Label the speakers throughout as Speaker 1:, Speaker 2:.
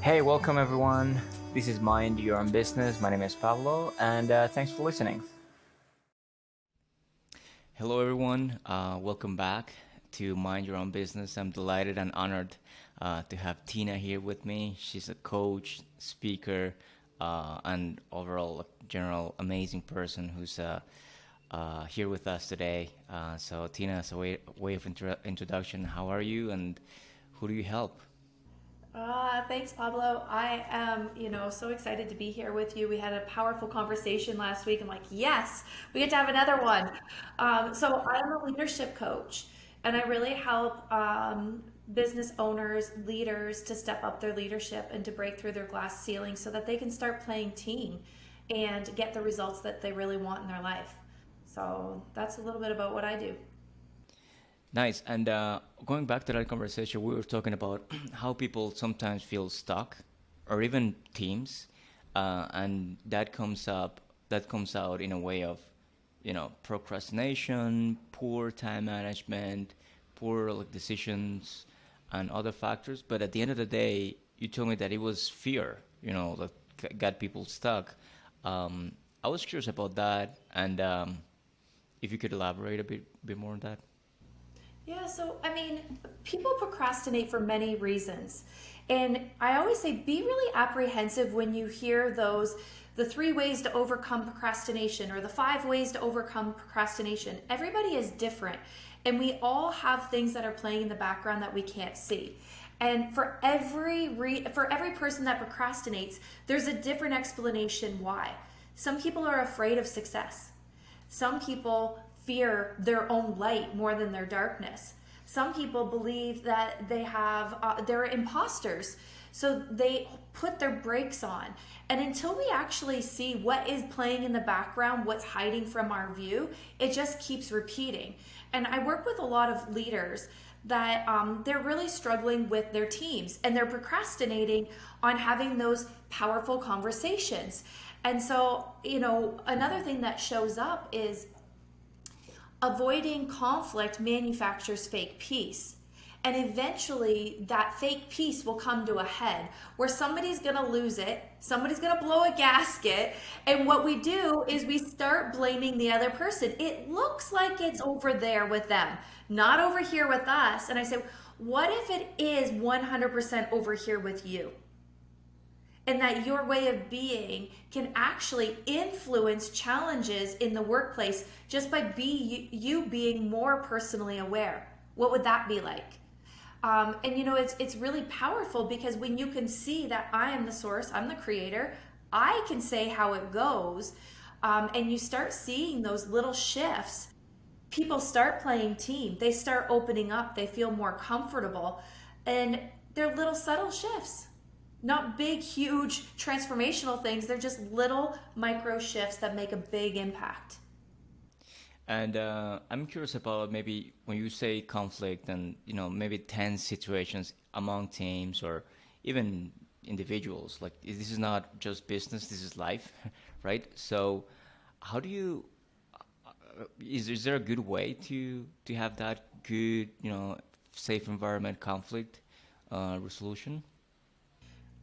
Speaker 1: Hey, welcome everyone. This is Mind Your Own Business. My name is Pablo, and thanks for listening.
Speaker 2: Hello, everyone. Welcome back to Mind Your Own Business. I'm delighted and honored to have Tina here with me. She's a coach, speaker, and overall general amazing person who's here with us today. So, Tina, as a way of introduction, how are you and who do you help?
Speaker 3: Thanks, Pablo. I am, so excited to be here with you. We had a powerful conversation last week. I'm like, yes, we get to have another one. So I'm a leadership coach, and I really help business owners, leaders to step up their leadership and to break through their glass ceiling so that they can start playing team and get the results that they really want in their life. So that's a little bit about what I do.
Speaker 2: Nice. And going back to that conversation, we were talking about how people sometimes feel stuck, or even teams, and that comes out in a way of, procrastination, poor time management, poor like decisions, and other factors. But at the end of the day, you told me that it was fear, that got people stuck. I was curious about that, and if you could elaborate a bit more on that.
Speaker 3: Yeah, so I mean, people procrastinate for many reasons. And I always say be really apprehensive when you hear the three ways to overcome procrastination or the five ways to overcome procrastination. Everybody is different, and we all have things that are playing in the background that we can't see. And for every person that procrastinates, there's a different explanation why. Some people are afraid of success. Some people fear their own light more than their darkness. Some people believe that they're imposters, so they put their brakes on. And until we actually see what is playing in the background, what's hiding from our view, it just keeps repeating. And I work with a lot of leaders that they're really struggling with their teams and they're procrastinating on having those powerful conversations. And so, another thing that shows up is avoiding conflict manufactures fake peace. And eventually, that fake peace will come to a head where somebody's gonna lose it, somebody's gonna blow a gasket, and what we do is we start blaming the other person. It looks like it's over there with them, not over here with us. And I say, what if it is 100% over here with you? And that your way of being can actually influence challenges in the workplace just by you being more personally aware. What would that be like? It's really powerful because when you can see that I am the source, I'm the creator, I can say how it goes, and you start seeing those little shifts. People start playing team. They start opening up. They feel more comfortable, and they're little subtle shifts. Not big, huge transformational things. They're just little micro shifts that make a big impact.
Speaker 2: And I'm curious about maybe when you say conflict and maybe tense situations among teams or even individuals. Like this is not just business; this is life, right? So, how do you? Is there a good way to have that good safe environment conflict resolution?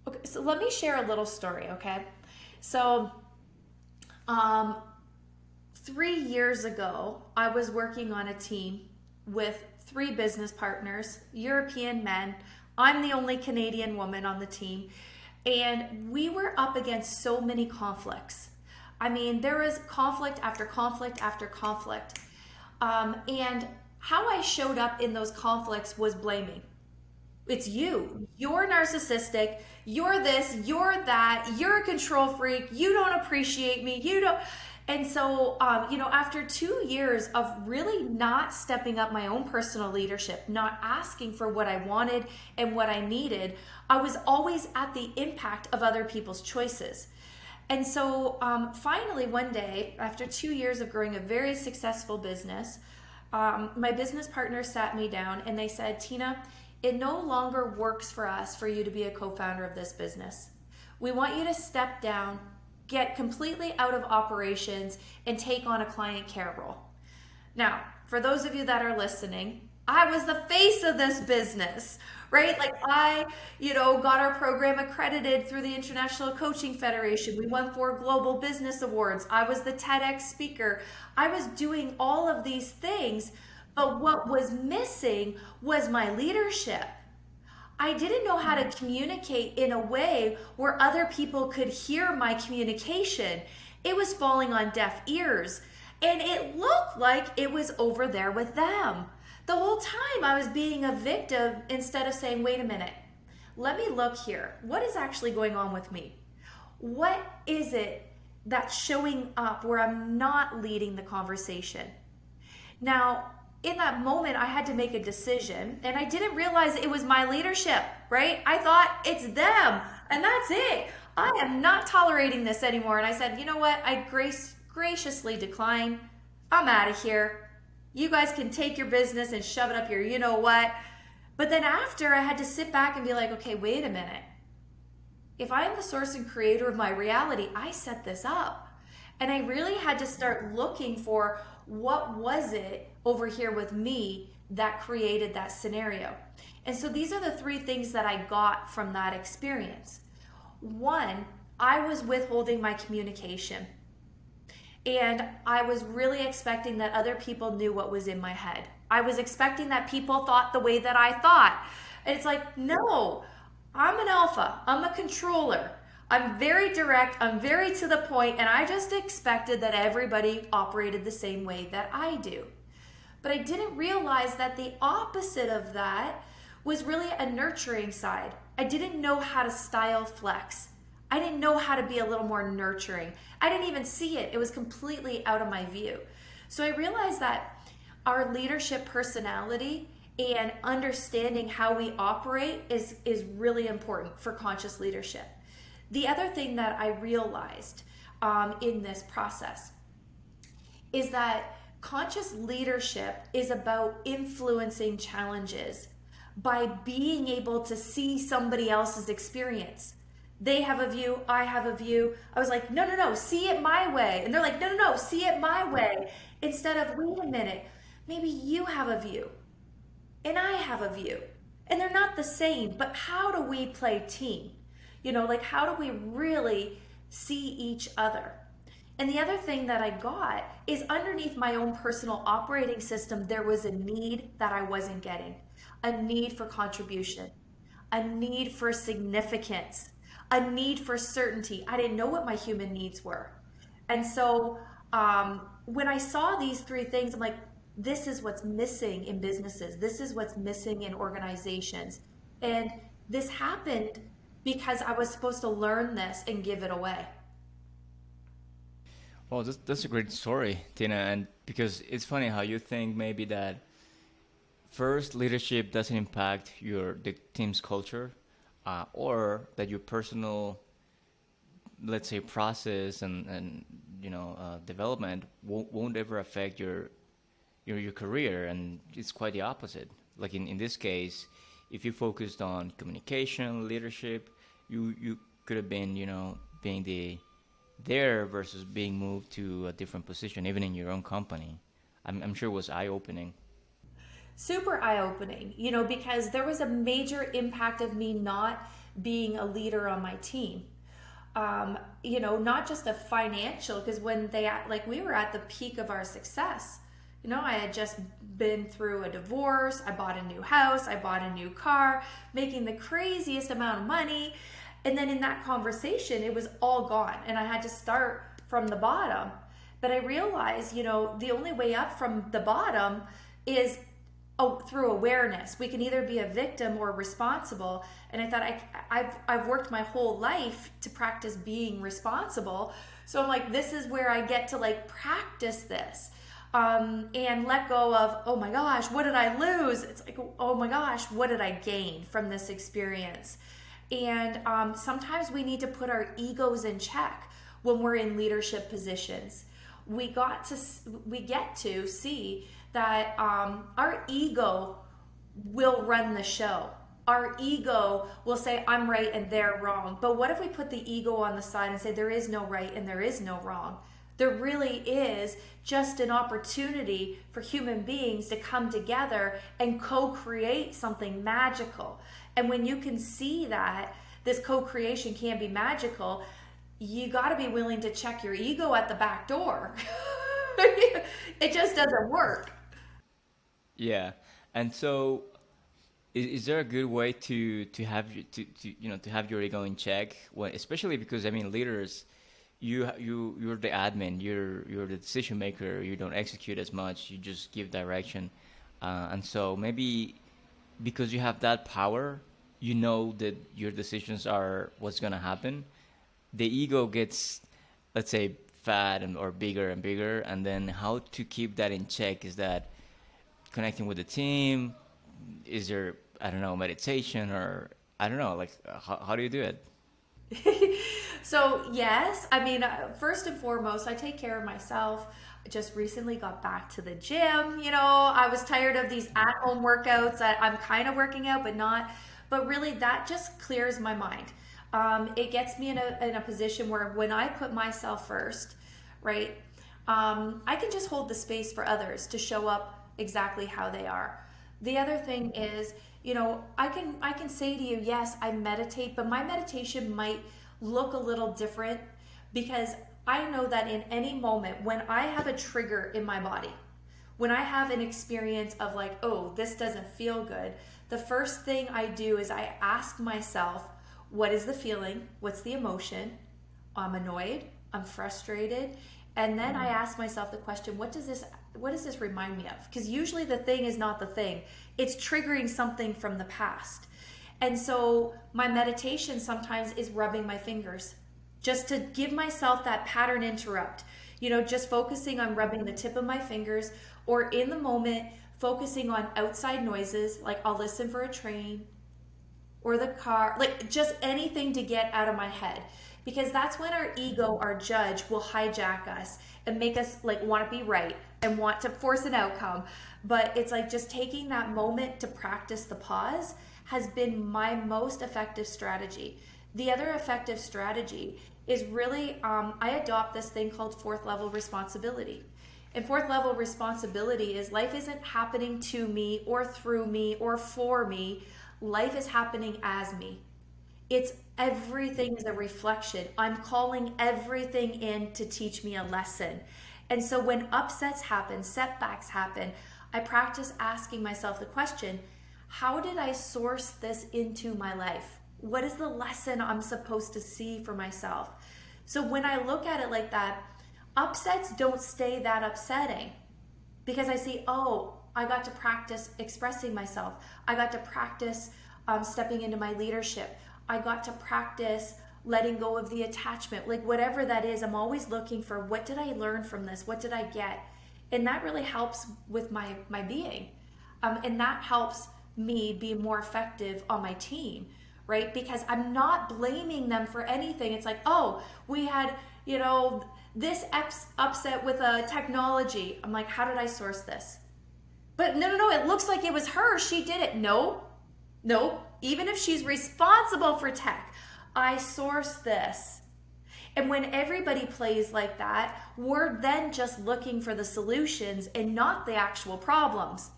Speaker 3: Okay, so let me share a little story, okay? So, um, 3 years ago, I was working on a team with three business partners, European men. I'm the only Canadian woman on the team. And we were up against so many conflicts. I mean, there was conflict after conflict after conflict. And how I showed up in those conflicts was blaming. It's you. You're narcissistic. You're this, you're that, you're a control freak. You don't appreciate me. You don't. And so, after 2 years of really not stepping up my own personal leadership, not asking for what I wanted and what I needed, I was always at the impact of other people's choices. And so, finally, one day, after 2 years of growing a very successful business, my business partners sat me down and they said, Tina, it no longer works for us for you to be a co-founder of this business. We want you to step down, get completely out of operations, and take on a client care role. Now, for those of you that are listening, I was the face of this business, right? Like I, got our program accredited through the International Coaching Federation. We won 4 global business awards. I was the TEDx speaker. I was doing all of these things, but what was missing was my leadership. I didn't know how to communicate in a way where other people could hear my communication. It was falling on deaf ears, and it looked like it was over there with them. The whole time I was being a victim instead of saying, wait a minute, let me look here. What is actually going on with me? What is it that's showing up where I'm not leading the conversation? Now, in that moment, I had to make a decision, and I didn't realize it was my leadership, right? I thought it's them, and that's it. I am not tolerating this anymore. And I said, you know what? I graciously decline. I'm out of here. You guys can take your business and shove it up your you know what. But then after, I had to sit back and be like, okay, wait a minute. If I am the source and creator of my reality, I set this up. And I really had to start looking for what was it over here with me that created that scenario. And so these are the 3 things that I got from that experience. 1, I was withholding my communication. And I was really expecting that other people knew what was in my head. I was expecting that people thought the way that I thought. And it's like, no, I'm an alpha. I'm a controller. I'm very direct. I'm very to the point. And I just expected that everybody operated the same way that I do. But I didn't realize that the opposite of that was really a nurturing side. I didn't know how to style flex. I didn't know how to be a little more nurturing. I didn't even see it. It was completely out of my view. So I realized that our leadership personality and understanding how we operate is really important for conscious leadership. The other thing that I realized in this process is that conscious leadership is about influencing challenges by being able to see somebody else's experience. They have a view, I have a view. I was like, no, see it my way. And they're like, no, see it my way. Instead of, wait a minute, maybe you have a view and I have a view. And they're not the same, but how do we play team? How do we really see each other? And the other thing that I got is underneath my own personal operating system, there was a need that I wasn't getting, a need for contribution, a need for significance, a need for certainty. I didn't know what my human needs were. And so when I saw these 3 things, I'm like, this is what's missing in businesses. This is what's missing in organizations. And this happened because I was supposed to learn this and give it away.
Speaker 2: Well, that's a great story, Tina. And because it's funny how you think maybe that first leadership doesn't impact the team's culture, or that your personal, let's say, process and development won't ever affect your career, and it's quite the opposite. Like in this case, if you focused on communication, leadership, you could have been being there versus being moved to a different position, even in your own company. I'm sure it was eye-opening.
Speaker 3: Super eye-opening, because there was a major impact of me not being a leader on my team. Not just a financial, because when we were at the peak of our success, I had just been through a divorce, I bought a new house, I bought a new car, making the craziest amount of money. And then in that conversation, it was all gone. And I had to start from the bottom. But I realized, the only way up from the bottom is through awareness. We can either be a victim or responsible. And I thought I've worked my whole life to practice being responsible. So I'm like, this is where I get to practice this. And let go of, oh my gosh, what did I lose? It's like, oh my gosh, what did I gain from this experience? And sometimes we need to put our egos in check when we're in leadership positions. We get to see that our ego will run the show. Our ego will say, I'm right and they're wrong. But what if we put the ego on the side and say, there is no right and there is no wrong? There really is just an opportunity for human beings to come together and co-create something magical. And when you can see that this co-creation can be magical, you got to be willing to check your ego at the back door. It just doesn't work.
Speaker 2: Yeah. And so is there a good way to have to have your ego in check when, especially because I mean leaders, you're the admin, you're the decision maker, you don't execute as much, you just give direction. And so maybe because you have that power, you know that your decisions are what's going to happen. The ego gets, let's say, fat or bigger and bigger, and then how to keep that in check is that connecting with the team. Is there, I don't know, meditation, or I don't know, like how do you do it?
Speaker 3: So, yes, I mean, first and foremost, I take care of myself. I just recently got back to the gym. I was tired of these at home workouts. I'm kind of working out, but not. But really, that just clears my mind. It gets me in a position where when I put myself first, right, I can just hold the space for others to show up exactly how they are. The other thing is, I can say to you, yes, I meditate, but my meditation might look a little different because I know that in any moment when I have a trigger in my body, when I have an experience of like, oh, this doesn't feel good, the first thing I do is I ask myself, what is the feeling? What's the emotion? I'm annoyed, I'm frustrated, and then I ask myself the question, what does this remind me of? Because usually the thing is not the thing. It's triggering something from the past. And so my meditation sometimes is rubbing my fingers just to give myself that pattern interrupt. Just focusing on rubbing the tip of my fingers, or in the moment focusing on outside noises, like I'll listen for a train or the car, like just anything to get out of my head. Because that's when our ego, our judge, will hijack us and make us like want to be right and want to force an outcome. But it's like just taking that moment to practice the pause has been my most effective strategy. The other effective strategy is really, I adopt this thing called fourth level responsibility. And fourth level responsibility is life isn't happening to me or through me or for me. Life is happening as me. It's everything is a reflection. I'm calling everything in to teach me a lesson. And so when upsets happen, setbacks happen, I practice asking myself the question, how did I source this into my life? What is the lesson I'm supposed to see for myself? So when I look at it like that, upsets don't stay that upsetting because I see, oh, I got to practice expressing myself. I got to practice stepping into my leadership. I got to practice letting go of the attachment. Like whatever that is, I'm always looking for what did I learn from this? What did I get? And that really helps with my being. And that helps me be more effective on my team, right? Because I'm not blaming them for anything. It's like, oh, we had, this upset with a technology. I'm like, how did I source this? But no, it looks like it was her. She did it. No. Even if she's responsible for tech, I sourced this. And when everybody plays like that, we're then just looking for the solutions and not the actual problems.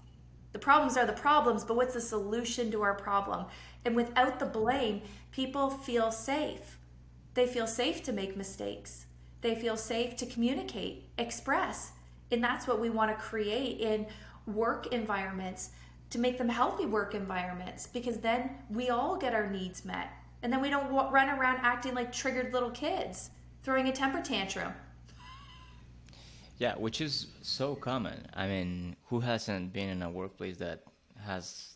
Speaker 3: The problems are the problems, but what's the solution to our problem? And without the blame, people feel safe. They feel safe to make mistakes. They feel safe to communicate, express. And that's what we want to create in work environments, to make them healthy work environments, because then we all get our needs met. And then we don't run around acting like triggered little kids, throwing a temper tantrum.
Speaker 2: Yeah, which is so common. I mean, who hasn't been in a workplace that has,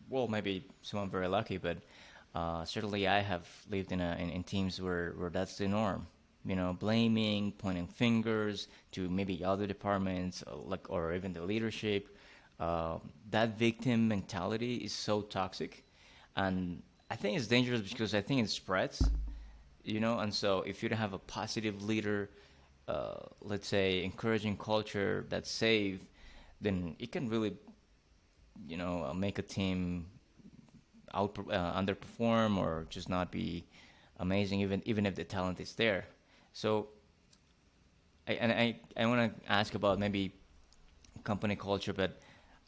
Speaker 2: well, maybe someone very lucky, but certainly I have lived in teams where that's the norm. Blaming, pointing fingers to maybe other departments, like or even the leadership. That victim mentality is so toxic, and I think it's dangerous because I think it spreads. And so if you don't have a positive leader, let's say encouraging culture that's safe, then it can really make a team underperform or just not be amazing, even if the talent is there. So I want to ask about maybe company culture, but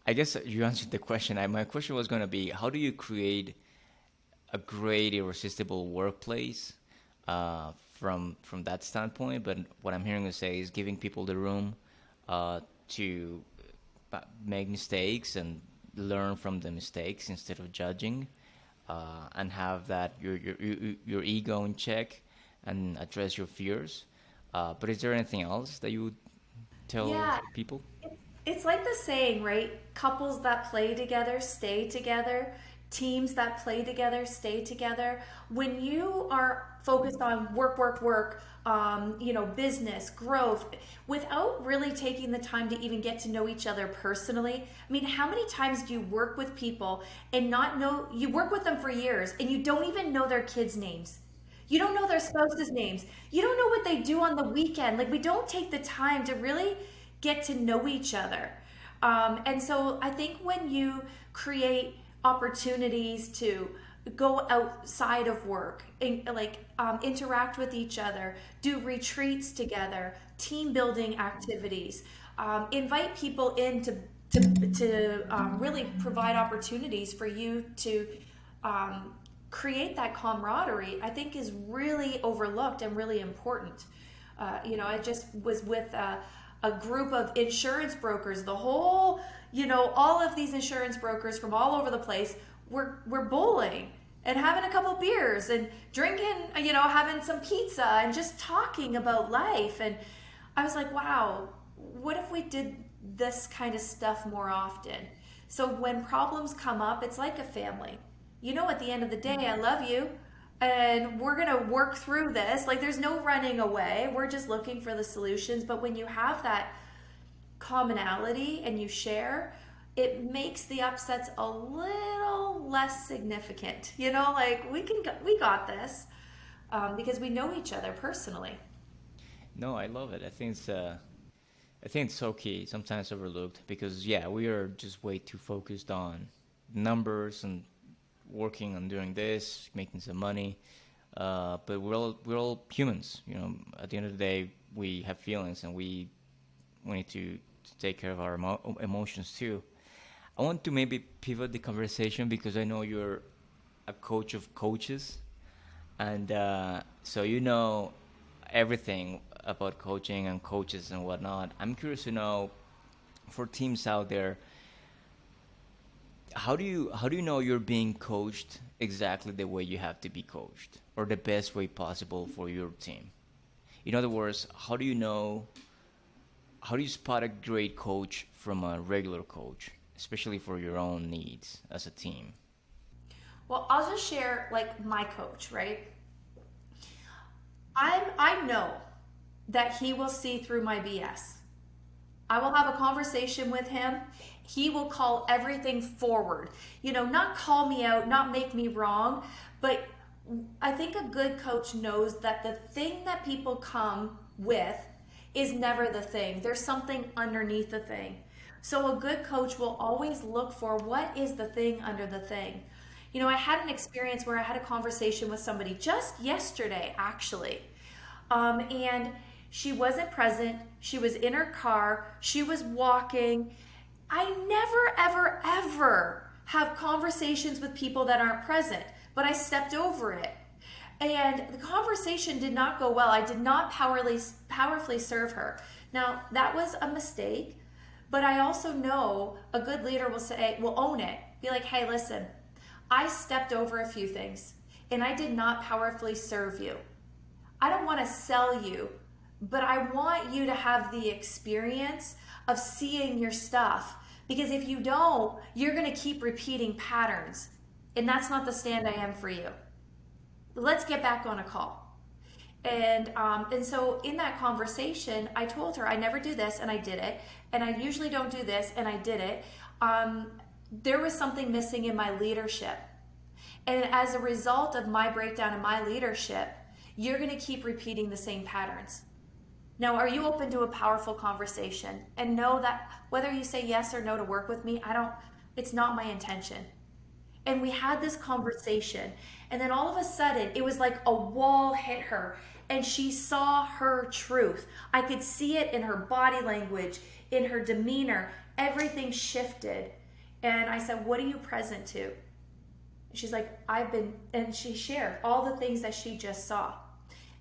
Speaker 2: I guess you answered the question. My question was going to be, how do you create a great, irresistible workplace from that standpoint? But what I'm hearing you say is giving people the room to make mistakes and learn from the mistakes instead of judging, and have that your ego in check and address your fears. But is there anything else that you would tell
Speaker 3: Yeah,
Speaker 2: people?
Speaker 3: it's like the saying, right? Couples that play together stay together. Teams that play together stay together. When you are focused on work, work, work, business, growth, without really taking the time to even get to know each other personally. I mean, how many times do you work with people and not know, you work with them for years and you don't even know their kids' names? You don't know their spouses' names. You don't know what they do on the weekend. Like, we don't take the time to really get to know each other. And so I think when you create opportunities to go outside of work and interact with each other, do retreats together, team building activities, invite people in to really provide opportunities for you to um, create that camaraderie, I think is really overlooked and really important. I just was with a group of insurance brokers. The whole, all of these insurance brokers from all over the place were bowling and having a couple beers and drinking, having some pizza and just talking about life. And I was like, wow, what if we did this kind of stuff more often? So when problems come up, it's like a family. At the end of the day, I love you and we're going to work through this. Like, there's no running away. We're just looking for the solutions. But when you have that commonality and you share, it makes the upsets a little less significant. Like, we got this, because we know each other personally.
Speaker 2: No, I love it. I think it's so key, sometimes overlooked, because yeah, we are just way too focused on numbers and working on doing this, making some money. But we're all humans. At the end of the day, we have feelings, and we need to take care of our emotions too. I want to maybe pivot the conversation because I know you're a coach of coaches, and so you know everything about coaching and coaches and whatnot. I'm curious to know, for teams out there, how do you know you're being coached exactly the way you have to be coached, or the best way possible for your team? In other words, how do you spot a great coach from a regular coach, especially for your own needs as a team?
Speaker 3: Well, I'll just share like my coach, right? I know that he will see through my BS. I will have a conversation with him. He will call everything forward. Not call me out, not make me wrong, but I think a good coach knows that the thing that people come with is never the thing. There's something underneath the thing. So a good coach will always look for what is the thing under the thing. I had an experience where I had a conversation with somebody just yesterday, actually. And she wasn't present. She was in her car. She was walking. I never, ever, ever have conversations with people that aren't present, but I stepped over it. And the conversation did not go well. I did not powerfully serve her. Now, that was a mistake, but I also know a good leader will own it. Be like, hey, listen, I stepped over a few things and I did not powerfully serve you. I don't want to sell you, but I want you to have the experience of seeing your stuff. Because if you don't, you're going to keep repeating patterns. And that's not the stand I am for you. Let's get back on a call. And so in that conversation, I told her I never do this and I did it. And I usually don't do this and I did it. There was something missing in my leadership. And as a result of my breakdown in my leadership, you're going to keep repeating the same patterns. Now, are you open to a powerful conversation? And know that whether you say yes or no to work with me, it's not my intention. And we had this conversation, and then all of a sudden, it was like a wall hit her. and she saw her truth. I could see it in her body language, in her demeanor. Everything shifted. And I said, what are you present to? She's like, I've been, and she shared all the things that she just saw.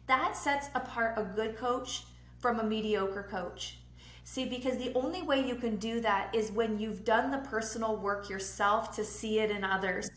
Speaker 3: That sets apart a good coach from a mediocre coach. See, because the only way you can do that is when you've done the personal work yourself to see it in others.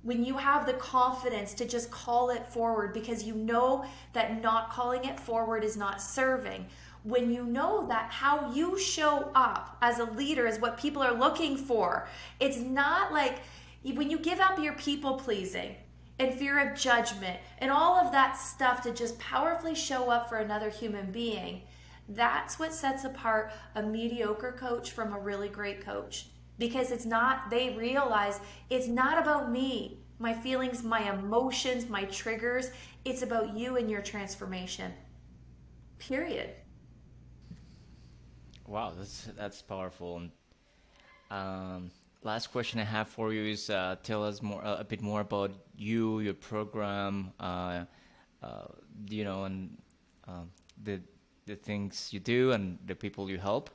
Speaker 3: When you have the confidence to just call it forward because you know that not calling it forward is not serving. When you know that how you show up as a leader is what people are looking for. It's not like when you give up your people pleasing and fear of judgment and all of that stuff to just powerfully show up for another human being. That's what sets apart a mediocre coach from a really great coach. Because it's not, they realize it's not about me, my feelings, my emotions, my triggers. It's about you and your transformation. Period.
Speaker 2: Wow, that's powerful. Last question I have for you is tell us more a bit more about you, your program, and the the things you do and the people you help,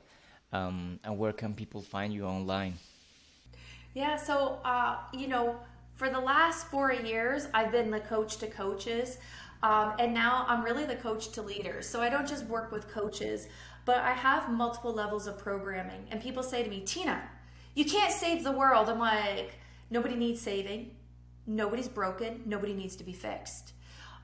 Speaker 2: and where can people find you online?
Speaker 3: Yeah, so, for the last 4 years, I've been the coach to coaches. And now I'm really the coach to leaders. So I don't just work with coaches, but I have multiple levels of programming. And people say to me, Tina, you can't save the world. I'm like, nobody needs saving. Nobody's broken. Nobody needs to be fixed.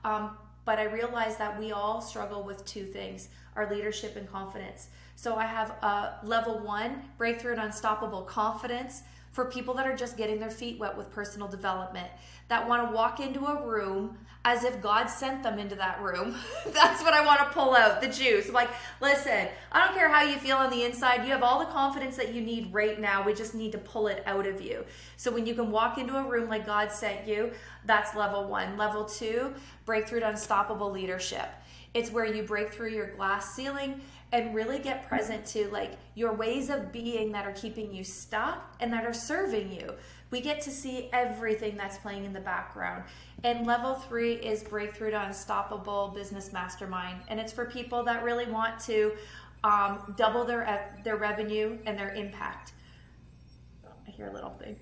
Speaker 3: But I realize that we all struggle with two things, our leadership and confidence. So I have level 1, breakthrough and unstoppable confidence for people that are just getting their feet wet with personal development, that want to walk into a room as if God sent them into that room. That's what I want to pull out, the juice. I'm like, listen, I don't care how you feel on the inside. You have all the confidence that you need right now. We just need to pull it out of you. So when you can walk into a room like God sent you, that's level 1. Level 2, breakthrough to unstoppable leadership. It's where you break through your glass ceiling and really get present to like your ways of being that are keeping you stuck and that are serving you. We get to see everything that's playing in the background. And level 3 is breakthrough to unstoppable business mastermind. And it's for people that really want to double their revenue and their impact. I hear a little thing.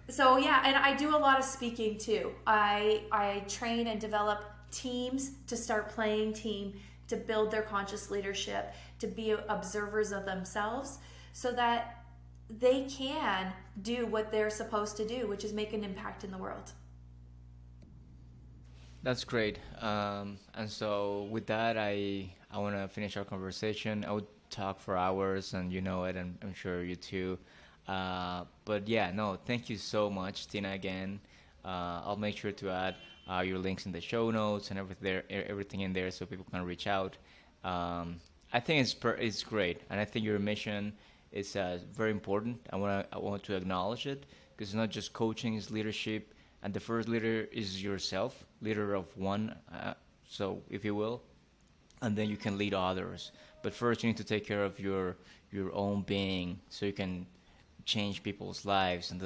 Speaker 3: So yeah, and I do a lot of speaking too. I train and develop teams to start playing team, to build their conscious leadership, to be observers of themselves so that they can do what they're supposed to do, which is make an impact in the world.
Speaker 2: That's great. And so with that, I want to finish our conversation. I would talk for hours, and you know it, and I'm sure you too. But yeah, no, thank you so much, Tina, again. I'll make sure to add your links in the show notes and everything in there so people can reach out. I think it's great, and I think your mission is very important. I want to acknowledge it because it's not just coaching; it's leadership, and the first leader is yourself, leader of one, so if you will, and then you can lead others. But first, you need to take care of your own being so you can change people's lives, and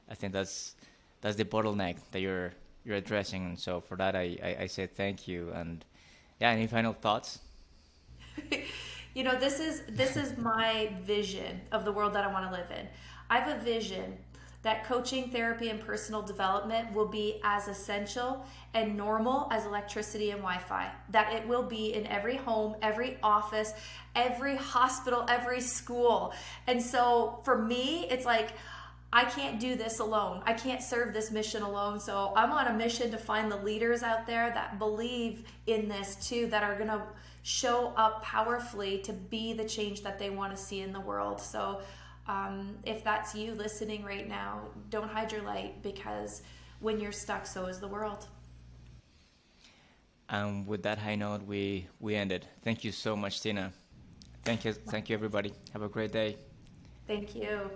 Speaker 2: I think that's the bottleneck that you're addressing. And so for that, I say thank you. And yeah, any final thoughts?
Speaker 3: This is my vision of the world that I want to live in. I have a vision that coaching, therapy, and personal development will be as essential and normal as electricity and Wi-Fi. That it will be in every home, every office, every hospital, every school. And so for me, it's like, I can't do this alone. I can't serve this mission alone. So I'm on a mission to find the leaders out there that believe in this too, that are going to show up powerfully to be the change that they want to see in the world. So if that's you listening right now, don't hide your light, because when you're stuck, so is the world.
Speaker 2: And with that high note, we ended. Thank you so much, Tina. Thank you, everybody. Have a great day.
Speaker 3: Thank you.